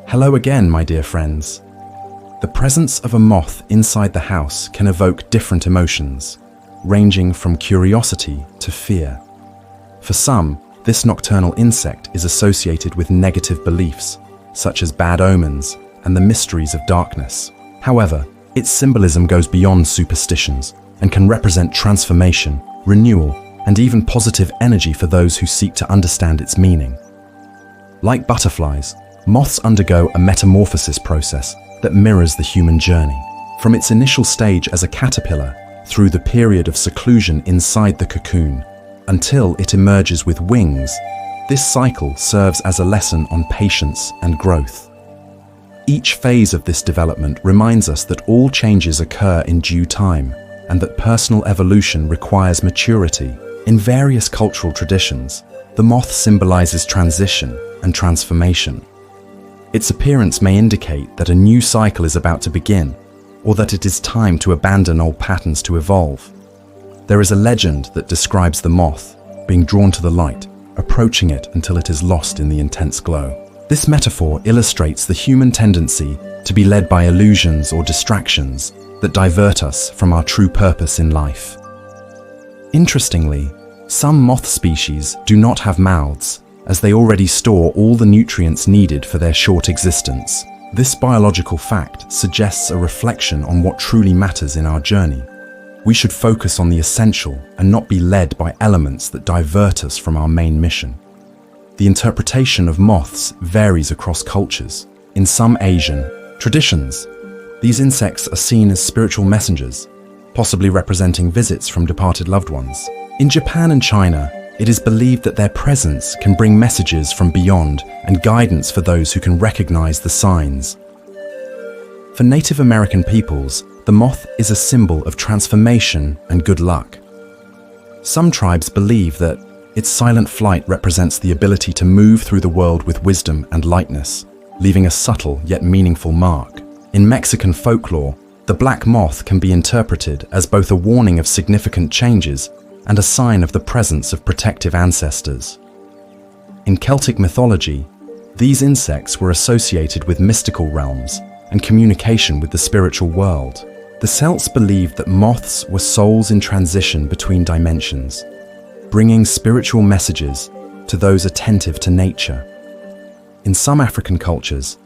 Hello again, my dear friends. The presence of a moth inside the house can evoke different emotions, ranging from curiosity to fear. For some, this nocturnal insect is associated with negative beliefs, such as bad omens and the mysteries of darkness. However, its symbolism goes beyond superstitions and can represent transformation, renewal, and even positive energy for those who seek to understand its meaning. Like butterflies, moths undergo a metamorphosis process that mirrors the human journey. From its initial stage as a caterpillar, through the period of seclusion inside the cocoon, until it emerges with wings, this cycle serves as a lesson on patience and growth. Each phase of this development reminds us that all changes occur in due time, and that personal evolution requires maturity. In various cultural traditions, the moth symbolizes transition and transformation. Its appearance may indicate that a new cycle is about to begin, or that it is time to abandon old patterns to evolve. There is a legend that describes the moth being drawn to the light, approaching it until it is lost in the intense glow. This metaphor illustrates the human tendency to be led by illusions or distractions that divert us from our true purpose in life. Interestingly, some moth species do not have mouths, as they already store all the nutrients needed for their short existence. This biological fact suggests a reflection on what truly matters in our journey. We should focus on the essential and not be led by elements that divert us from our main mission. The interpretation of moths varies across cultures. In some Asian traditions, these insects are seen as spiritual messengers, possibly representing visits from departed loved ones. In Japan and China, it is believed that their presence can bring messages from beyond and guidance for those who can recognize the signs. For Native American peoples, the moth is a symbol of transformation and good luck. Some tribes believe that its silent flight represents the ability to move through the world with wisdom and lightness, leaving a subtle yet meaningful mark. In Mexican folklore, the black moth can be interpreted as both a warning of significant changes and a sign of the presence of protective ancestors. In Celtic mythology, these insects were associated with mystical realms and communication with the spiritual world. The Celts believed that moths were souls in transition between dimensions, bringing spiritual messages to those attentive to nature. In some African cultures,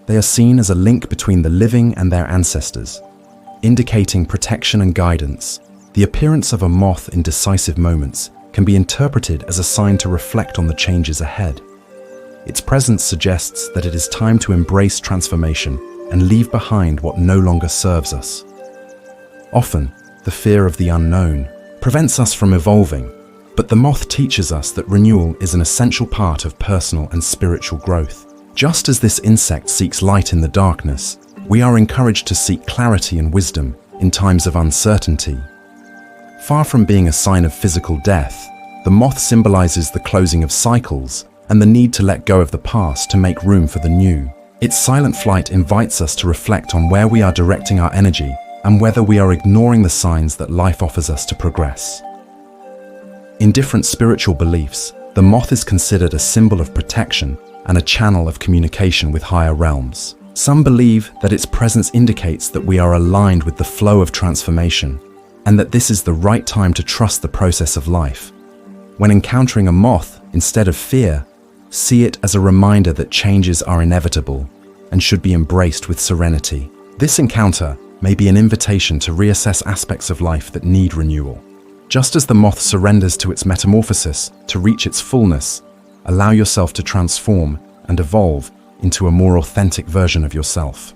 they are seen as a link between the living and their ancestors, indicating protection and guidance. The appearance of a moth in decisive moments can be interpreted as a sign to reflect on the changes ahead. Its presence suggests that it is time to embrace transformation and leave behind what no longer serves us. Often, the fear of the unknown prevents us from evolving, but the moth teaches us that renewal is an essential part of personal and spiritual growth. Just as this insect seeks light in the darkness, we are encouraged to seek clarity and wisdom in times of uncertainty. Far from being a sign of physical death, the moth symbolizes the closing of cycles and the need to let go of the past to make room for the new. Its silent flight invites us to reflect on where we are directing our energy and whether we are ignoring the signs that life offers us to progress. In different spiritual beliefs, the moth is considered a symbol of protection and a channel of communication with higher realms. Some believe that its presence indicates that we are aligned with the flow of transformation, and that this is the right time to trust the process of life. When encountering a moth, instead of fear, see it as a reminder that changes are inevitable and should be embraced with serenity. This encounter may be an invitation to reassess aspects of life that need renewal. Just as the moth surrenders to its metamorphosis to reach its fullness, allow yourself to transform and evolve into a more authentic version of yourself.